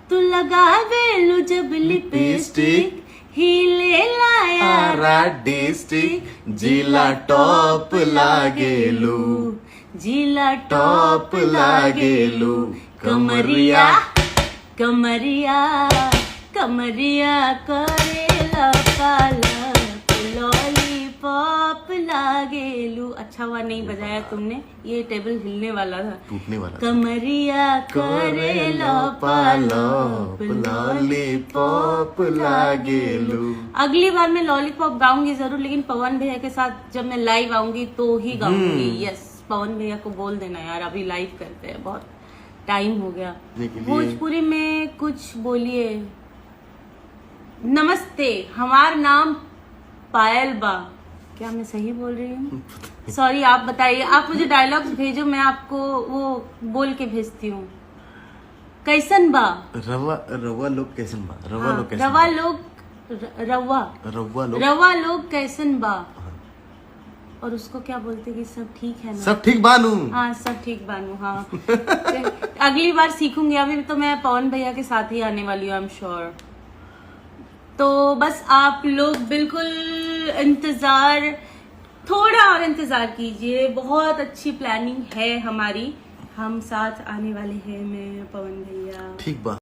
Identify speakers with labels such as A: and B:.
A: तू लगावेलू जब लिपस्टिक हिले लाया
B: डिस्ट्रिक्ट जिला टॉप लागेलू
A: जिला टॉप लागेलू कमरिया कमरिया कमरिया करेला पालक लॉलीपॉप लागेलू। अच्छा हुआ नहीं बजाया तुमने, ये टेबल हिलने वाला था,
B: टूटने वाला।
A: कमरिया करेला पालक
B: लॉलीपॉप लागेलू।
A: अगली बार मैं लॉलीपॉप गाऊंगी जरूर, लेकिन पवन भैया के साथ जब मैं लाइव आऊंगी तो ही गाऊंगी। यस, पवन भैया को बोल देना यार, अभी लाइव करते हैं, बहुत टाइम हो गया। भोजपुरी में कुछ बोलिए। नमस्ते, हमार नाम पायल बा। क्या मैं सही बोल रही हूँ? सॉरी, आप बताइए। आप मुझे डायलॉग्स भेजो, मैं आपको वो बोल के भेजती हूँ। कैसन बा?
B: रवा लोग कैसन बा? रवा लोग कैसन
A: रवा
B: बा?
A: लोग रवा
B: रवा लोग
A: रवा लोग कैसन बा? और उसको क्या बोलते कि सब ठीक है ना?
B: सब ठीक बानू।
A: हाँ, सब ठीक बानू। हाँ अगली बार सीखूंगी। अभी तो मैं पवन भैया के साथ ही आने वाली हूँ, आई एम श्योर। तो बस आप लोग बिल्कुल इंतजार, थोड़ा और इंतजार कीजिए। बहुत अच्छी प्लानिंग है हमारी, हम साथ आने वाले हैं, मैं पवन भैया।
B: ठीक बा।